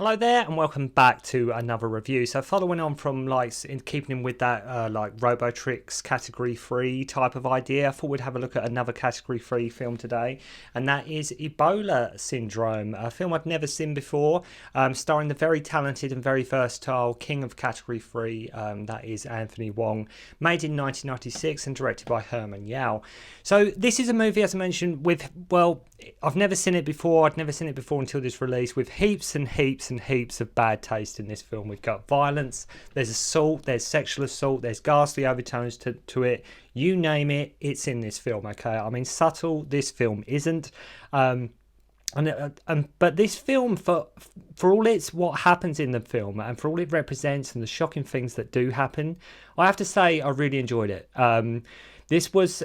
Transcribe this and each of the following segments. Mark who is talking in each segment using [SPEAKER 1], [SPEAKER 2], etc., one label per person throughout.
[SPEAKER 1] Hello there and welcome back to another review. So following on from keeping in with that Robotrix category 3 type of idea, I thought we'd have a look at another category 3 film today, and that is Ebola Syndrome, a film I've never seen before, starring the very talented and very versatile king of category 3, that is Anthony Wong, made in 1996 and directed by Herman Yau. So this is a movie, as I mentioned, I've never seen it before. I'd never seen it before until this release, with heaps and heaps and heaps of bad taste in this film. We've got violence, there's assault, there's sexual assault, there's ghastly overtones to it. You name it, it's in this film, okay? I mean, subtle, this film isn't. But this film, for all it's what happens in the film and for all it represents and the shocking things that do happen, I have to say I really enjoyed it. This was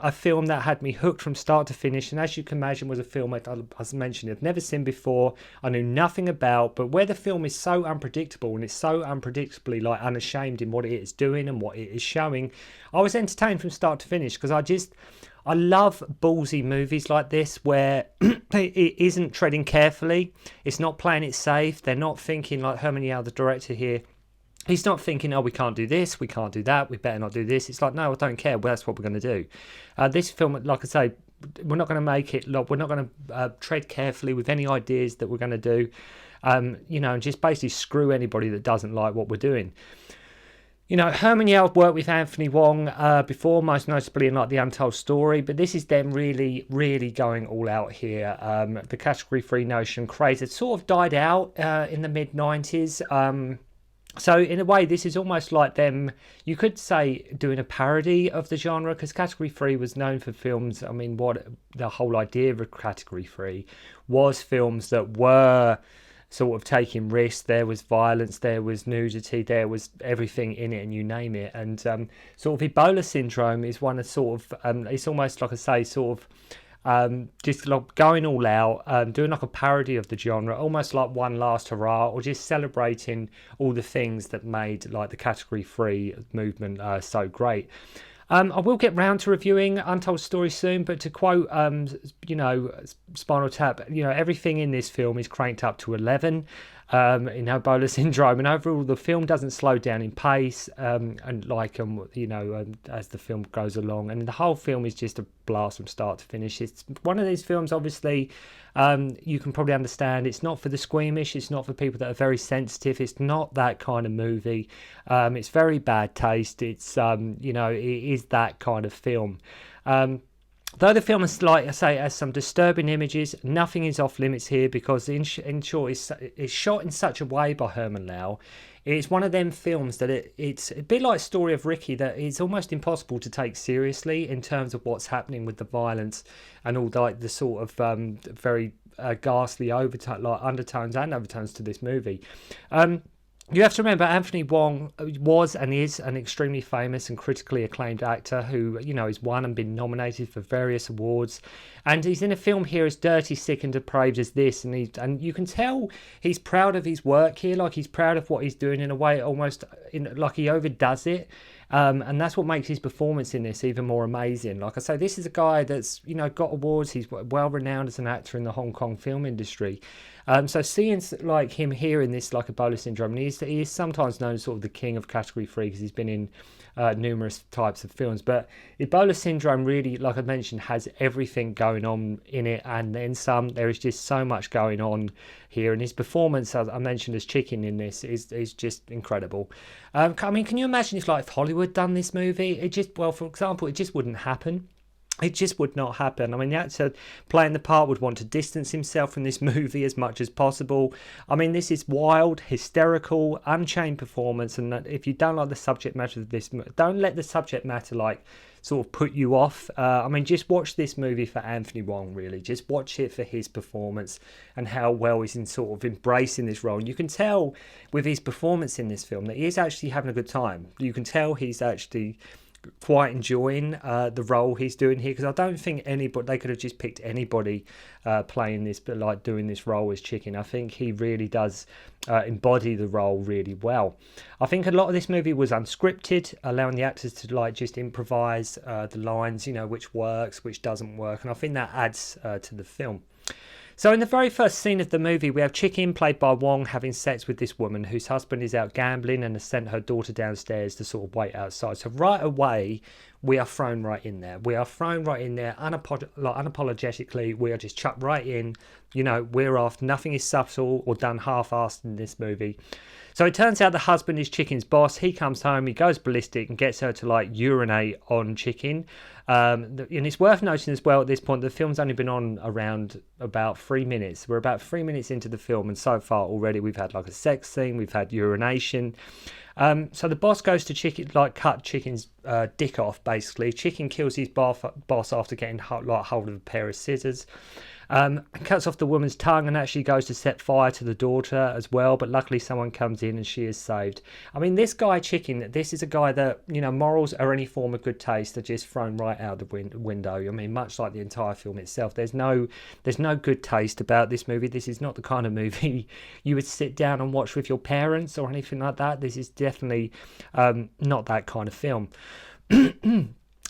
[SPEAKER 1] a film that had me hooked from start to finish, and as you can imagine, was a film, as I mentioned, I've never seen before, I knew nothing about, but where the film is so unpredictable and it's so unpredictably unashamed in what it is doing and what it is showing, I was entertained from start to finish, because I love ballsy movies like this where it isn't treading carefully, it's not playing it safe, they're not thinking like Herman Yau, the director here. He's not thinking, oh, we can't do this, we can't do that, we better not do this. It's like, no, I don't care. Well, that's what we're going to do. This film, like I say, we're not going to make it, we're not going to tread carefully with any ideas that we're going to do, and just basically screw anybody that doesn't like what we're doing. Herman Yau worked with Anthony Wong before, most notably in The Untold Story, but this is them really, really going all out here. The category 3 notion craze had sort of died out in the mid-90s. So in a way, this is almost like them, you could say, doing a parody of the genre, because Category 3 was known for films, what the whole idea of Category 3 was, films that were sort of taking risks. There was violence, there was nudity, there was everything in it, and you name it. And sort of Ebola Syndrome is one of it's almost like I say, just like going all out, doing like a parody of the genre, almost like one last hurrah, or just celebrating all the things that made the category 3 movement so great. I will get round to reviewing Untold Story soon, but to quote Spinal Tap, everything in this film is cranked up to 11 in Ebola Syndrome, and overall the film doesn't slow down in pace, as the film goes along, and the whole film is just a blast from start to finish. It's one of these films, obviously, you can probably understand, it's not for the squeamish, it's not for people that are very sensitive, it's not that kind of movie. It's very bad taste, it's it is that kind of film. Though the film is, like I say, has some disturbing images, nothing is off limits here, because in short, it's shot in such a way by Herman Yau. It's one of them films that it's a bit like Story of Ricky, that it's almost impossible to take seriously in terms of what's happening with the violence and all the sort of very ghastly undertones and overtones to this movie. You have to remember, Anthony Wong was and is an extremely famous and critically acclaimed actor who, has won and been nominated for various awards. And he's in a film here as dirty, sick and depraved as this. And you can tell he's proud of his work here, like he's proud of what he's doing in a way, almost like he overdoes it. And that's what makes his performance in this even more amazing. Like I say, this is a guy that's, got awards. He's well renowned as an actor in the Hong Kong film industry. So seeing him here in this Ebola Syndrome, and he is sometimes known as sort of the king of category 3 because he's been in numerous types of films. But Ebola Syndrome really, like I mentioned, has everything going on in it and then some. There is just so much going on here, and his performance, as I mentioned, as Chicken in this is just incredible. Can you imagine if Hollywood done this movie? For example, it just wouldn't happen. It just would not happen. The actor playing the part would want to distance himself from this movie as much as possible. This is wild, hysterical, unchained performance, and if you don't like the subject matter of this, don't let the subject matter sort of put you off. Just watch this movie for Anthony Wong, really. Just watch it for his performance and how well he's in sort of embracing this role. And you can tell with his performance in this film that he is actually having a good time. You can tell he's actually quite enjoying the role he's doing here, because I don't think they could have just picked anybody playing this, but doing this role as Chicken. I think he really does embody the role really well. I think a lot of this movie was unscripted, allowing the actors to just improvise the lines, which works, which doesn't work, and I think that adds to the film. So in the very first scene of the movie, we have Chicken, played by Wong, having sex with this woman whose husband is out gambling and has sent her daughter downstairs to sort of wait outside. So right away, we are thrown right in there. We are thrown right in there, unapologetically. We are just chucked right in. You know, we're off. Nothing is subtle or done half-assed in this movie. So it turns out the husband is Chicken's boss. He comes home, he goes ballistic and gets her to like urinate on Chicken. And it's worth noting as well at this point, the film's only been on around about 3 minutes. We're about 3 minutes into the film, and so far already we've had like a sex scene, we've had urination. So the boss goes to Chicken, like cut Chicken's dick off basically. Chicken kills his boss after getting like hold of a pair of scissors. Cuts off the woman's tongue and actually goes to set fire to the daughter as well, but luckily someone comes in and she is saved. I mean, this guy Chicken, this is a guy that, you know, morals or any form of good taste are just thrown right out the window. I mean, much like the entire film itself, there's no good taste about this movie. This is not the kind of movie you would sit down and watch with your parents or anything like that. This is definitely not that kind of film.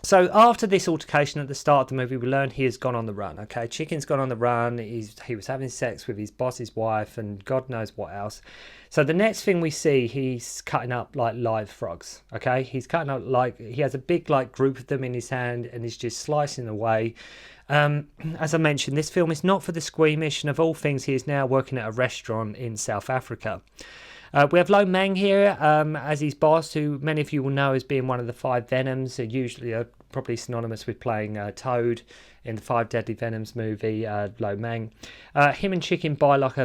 [SPEAKER 1] So after this altercation at the start of the movie, we learn he has gone on the run. Okay, Chicken's gone on the run. He was having sex with his boss's wife and God knows what else. So the next thing we see, he's cutting up like live frogs. Okay, he's cutting up like he has a big like group of them in his hand and he's just slicing away. As I mentioned, this film is not for the squeamish, and of all things, he is now working at a restaurant in South Africa. We have Meng here as his boss, who many of you will know as being one of the 5 Venoms, usually probably synonymous with playing Toad in the 5 Deadly Venoms movie, Meng. Him and Chicken buy like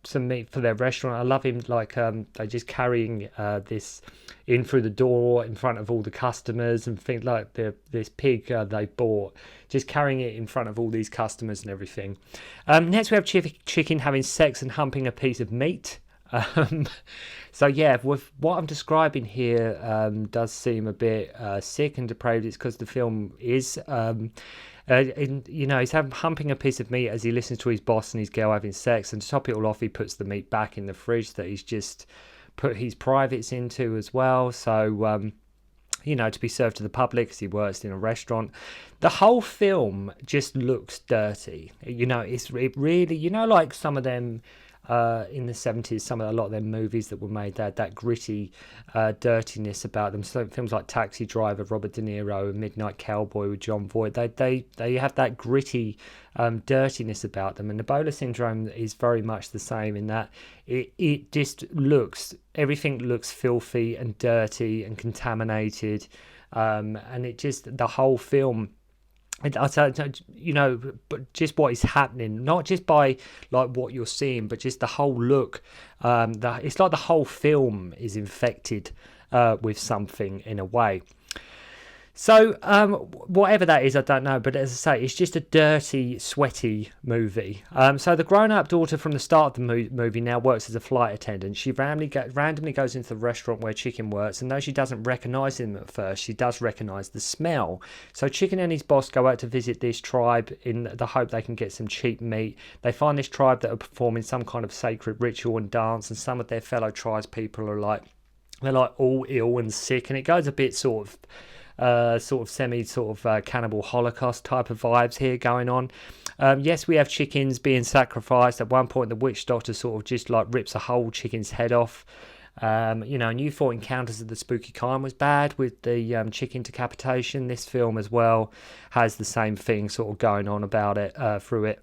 [SPEAKER 1] some meat for their restaurant. I love him, like they're just carrying this in through the door in front of all the customers, and think like this pig they bought, just carrying it in front of all these customers and everything. Next we have Chicken having sex and humping a piece of meat. So yeah, with what I'm describing here does seem a bit sick and depraved. It's because the film is he's humping a piece of meat as he listens to his boss and his girl having sex, and to top it all off, he puts the meat back in the fridge that he's just put his privates into as well. So to be served to the public as he works in a restaurant. The whole film just looks dirty. It really, like some of them in the 70s, a lot of them movies that were made, that gritty dirtiness about them. So films like Taxi Driver, Robert De Niro, and Midnight Cowboy with John Voight, they have that gritty dirtiness about them. And Ebola syndrome is very much the same in that it just everything looks filthy and dirty and contaminated, and it just, the whole film, but just what is happening, not just by like what you're seeing, but just the whole look. It's like the whole film is infected with something in a way. So whatever that is, I don't know. But as I say, it's just a dirty, sweaty movie. So the grown-up daughter from the start of the movie now works as a flight attendant. She randomly goes into the restaurant where Chicken works, and though she doesn't recognise him at first, she does recognise the smell. So Chicken and his boss go out to visit this tribe in the hope they can get some cheap meat. They find this tribe that are performing some kind of sacred ritual and dance, and some of their fellow tribespeople are they're all ill and sick, and it goes a bit sort of cannibal holocaust type of vibes here going on. Yes, we have chickens being sacrificed. At one point, the witch doctor sort of just like rips a whole chicken's head off. And you thought Encounters of the Spooky Kind was bad with the chicken decapitation. This film as well has the same thing sort of going on about it through it.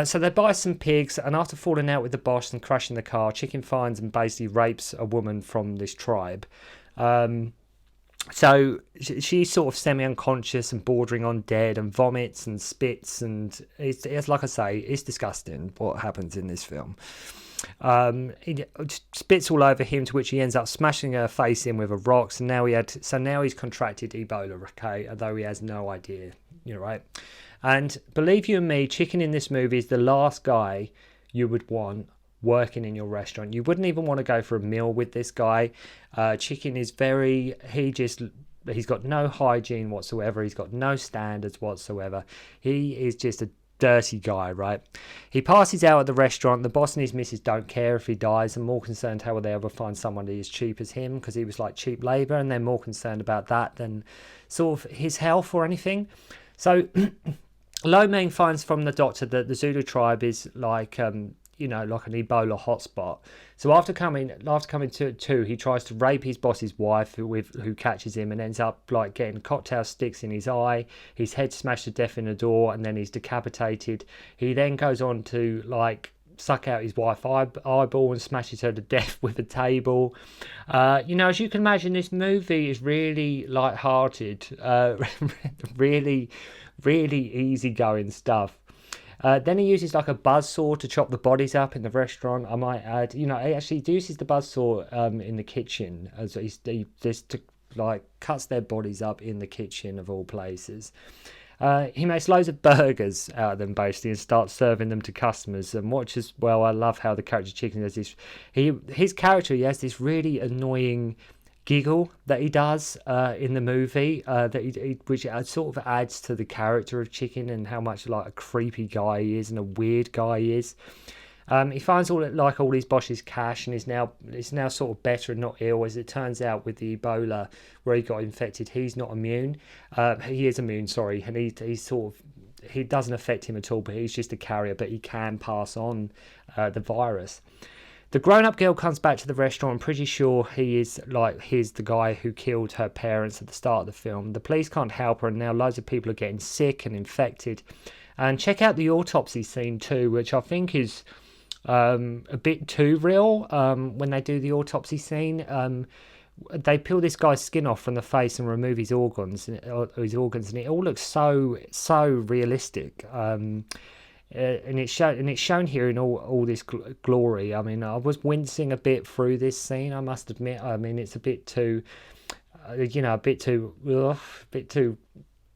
[SPEAKER 1] So they buy some pigs, and after falling out with the boss and crashing the car, Chicken finds and basically rapes a woman from this tribe. So she's sort of semi-unconscious and bordering on dead, and vomits and spits, and it's like I say, it's disgusting what happens in this film. He spits all over him, to which he ends up smashing her face in with a rock. So now he's contracted Ebola, okay, although he has no idea, right? And believe you me, Chicken in this movie is the last guy you would want working in your restaurant. You wouldn't even want to go for a meal with this guy. Chicken is he's got no hygiene whatsoever. He's got no standards whatsoever. He is just a dirty guy, right? He passes out at the restaurant. The boss and his missus don't care if he dies, and more concerned how will they ever find someone as cheap as him, because he was like cheap labour, and they're more concerned about that than sort of his health or anything. So Meng finds from the doctor that the Zulu tribe is like like an Ebola hotspot. So after coming to, he tries to rape his boss's wife, who catches him and ends up like getting cocktail sticks in his eye, his head smashed to death in a door, and then he's decapitated. He then goes on to like suck out his wife's eyeball and smashes her to death with a table. As you can imagine, this movie is really light-hearted, really, really easygoing stuff. Then he uses like a buzzsaw to chop the bodies up in the restaurant. I might add, he actually uses the buzzsaw in the kitchen, as he just like cuts their bodies up in the kitchen of all places. He makes loads of burgers out of them basically and starts serving them to customers. And watch as well. I love how the character Chicken does this. His character, he has this really annoying giggle that he does in the movie which sort of adds to the character of Chicken and how much like a creepy guy he is and a weird guy he is. He finds all his boss's cash and is now sort of better and not ill. As it turns out, with the Ebola where he got infected, he's not immune. He is immune, sorry, and he doesn't affect him at all, but he's just a carrier, but he can pass on the virus. The grown-up girl comes back to the restaurant. I'm pretty sure he's the guy who killed her parents at the start of the film. The police can't help her, and now loads of people are getting sick and infected. And check out the autopsy scene too, which I think is a bit too real. When they do the autopsy scene, they peel this guy's skin off from the face and remove his organs, and it all looks so realistic. And it's shown here in all this glory. I mean, I was wincing a bit through this scene, I must admit. I mean, it's a bit too, a bit too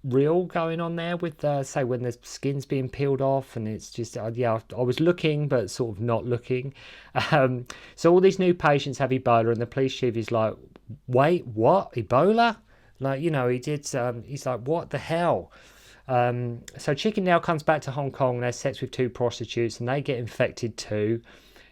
[SPEAKER 1] real going on there with, say, when the skin's being peeled off, and it's just, I was looking, but sort of not looking. So all these new patients have Ebola, and the police chief is like, wait, what? Ebola? Like, he did, he's like, what the hell? So Chicken now comes back to Hong Kong and has sex with two prostitutes, and they get infected too.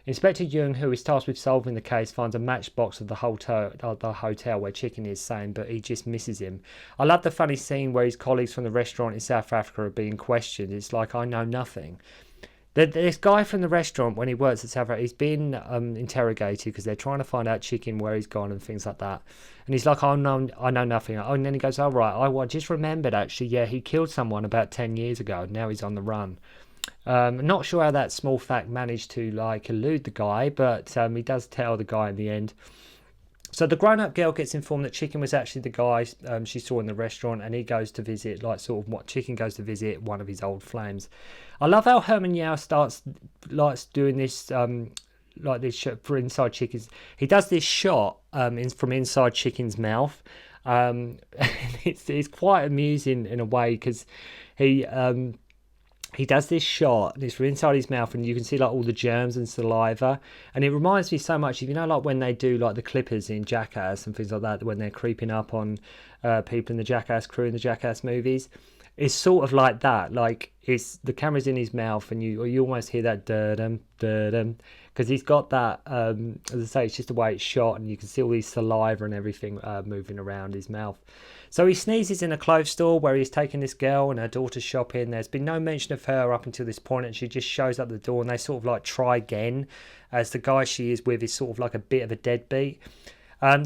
[SPEAKER 1] Inspector Yeung, who is tasked with solving the case, finds a matchbox of the hotel where Chicken is staying, but he just misses him. I love the funny scene where his colleagues from the restaurant in South Africa are being questioned. It's like, I know nothing. This guy from the restaurant, when he works at South Africa, he's been interrogated because they're trying to find out Chicken, where he's gone and things like that. And he's like, oh, no, I know nothing. Oh, and then he goes, oh, right, I just remembered, actually, yeah, he killed someone about 10 years ago. Now he's on the run. Not sure how that small fact managed to, like, elude the guy, but he does tell the guy in the end. So the grown-up girl gets informed that Chicken was actually the guy she saw in the restaurant, and he goes to visit, Chicken goes to visit one of his old flames. I love how Herman Yau starts doing this, this for Inside Chicken's. He does this shot from inside Chicken's mouth. It's quite amusing in a way because he does this shot, and it's from inside his mouth, and you can see like all the germs and saliva. And it reminds me so much of, like when they do like the clippers in Jackass and things like that, when they're creeping up on people in the Jackass crew in the Jackass movies. It's sort of like that. Like it's the camera's in his mouth, and you almost hear that da-dum, da-dum, because he's got that. As I say, it's just the way it's shot, and you can see all these saliva and everything moving around his mouth. So he sneezes in a clothes store where he's taking this girl and her daughter shopping. There's been no mention of her up until this point, and she just shows up the door, and they sort of like try again, as the guy she is with is sort of like a bit of a deadbeat.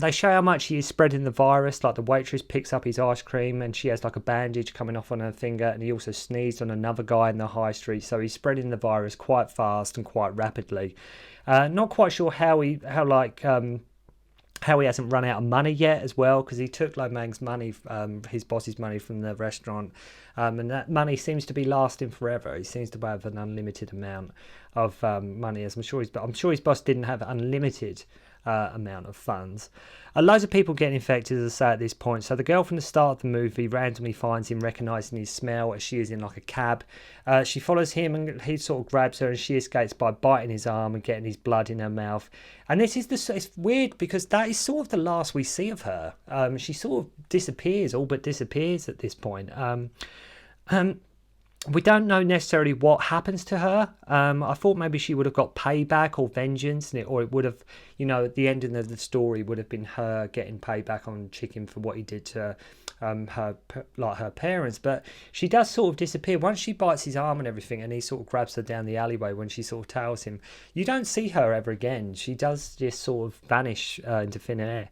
[SPEAKER 1] They show how much he is spreading the virus. Like the waitress picks up his ice cream and she has like a bandage coming off on her finger, and he also sneezed on another guy in the high street. So he's spreading the virus quite fast and quite rapidly. Not quite sure how he hasn't run out of money yet as well, because he took Meng's money, his boss's money from the restaurant, and that money seems to be lasting forever. He seems to have an unlimited amount of money, as I'm sure his boss didn't have unlimited amount of funds. Loads of people getting infected, as I say, at this point. So the girl from the start of the movie randomly finds him, recognising his smell as she is in like a cab. She follows him, and he sort of grabs her, and she escapes by biting his arm and getting his blood in her mouth. And it's weird because that is sort of the last we see of her. She sort of disappears, all but disappears at this point. We don't know necessarily what happens to her. I thought maybe she would have got payback or vengeance, or it would have, at the ending of the story would have been her getting payback on Chicken for what he did to her parents. But she does sort of disappear once she bites his arm and everything, and he sort of grabs her down the alleyway when she sort of tails him. You don't see her ever again. She does just sort of vanish into thin air.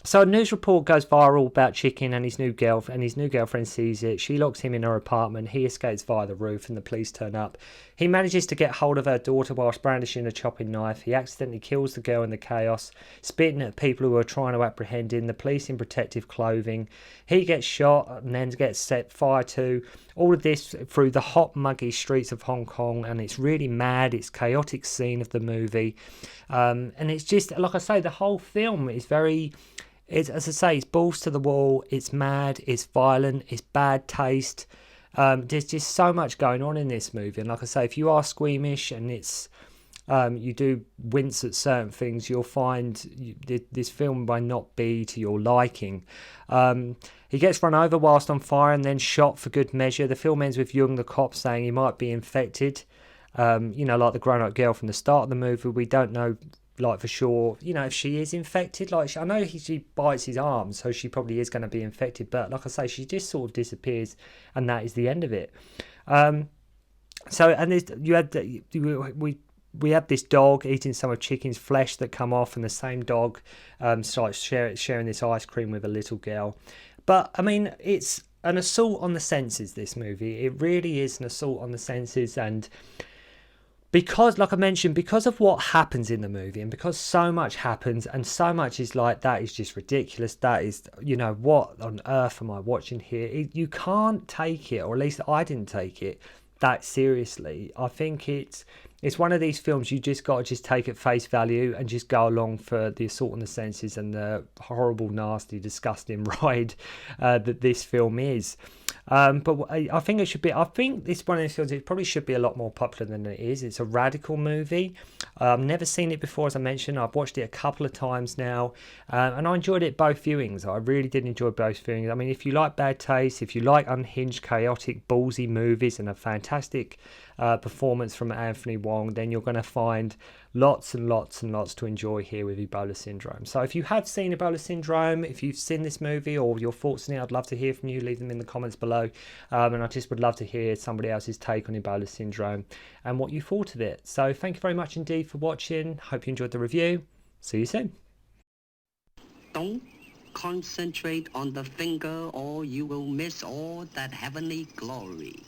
[SPEAKER 1] So a news report goes viral about Chicken and his new girlfriend, and his new girlfriend sees it. She locks him in her apartment. He escapes via the roof, and the police turn up. He manages to get hold of her daughter whilst brandishing a chopping knife. He accidentally kills the girl in the chaos, spitting at people who are trying to apprehend him, the police in protective clothing. He gets shot and then gets set fire to. All of this through the hot, muggy streets of Hong Kong, and it's really mad. It's chaotic scene of the movie. And it's just, like I say, the whole film is very... as I say, it's balls to the wall, it's mad, it's violent, it's bad taste. There's just so much going on in this movie. And like I say, if you are squeamish and it's you do wince at certain things, you'll find this film might not be to your liking. He gets run over whilst on fire and then shot for good measure. The film ends with Yeung, the cop, saying he might be infected. Like the grown-up girl from the start of the movie. We don't know for sure, if she is infected. I know she bites his arm, so she probably is going to be infected, but like I say, she just sort of disappears, and that is the end of it. We have this dog eating some of Chicken's flesh that come off, and the same dog starts sharing this ice cream with a little girl. But I mean, it's an assault on the senses, this movie. It really is an assault on the senses, and because, like I mentioned, because of what happens in the movie, and because so much happens, and so much is that is just ridiculous, that is, what on earth am I watching here? You can't take it, or at least I didn't take it that seriously. I think it's one of these films you just got to just take at face value and just go along for the assault on the senses and the horrible, nasty, disgusting ride that this film is. But I think it should be. I think it's one of those films. It probably should be a lot more popular than it is. It's a radical movie. I've never seen it before, as I mentioned. I've watched it a couple of times now, and I enjoyed it both viewings. I really did enjoy both viewings. I mean, if you like bad taste, if you like unhinged, chaotic, ballsy movies, and a fantastic performance from Anthony Wong, then you're going to find lots and lots and lots to enjoy here with Ebola Syndrome. So if you have seen Ebola Syndrome, if you've seen this movie or your thoughts on it, I'd love to hear from you. Leave them in the comments below. And I just would love to hear somebody else's take on Ebola Syndrome and what you thought of it. So thank you very much indeed for watching. Hope you enjoyed the review. See you soon.
[SPEAKER 2] Don't concentrate on the finger or you will miss all that heavenly glory.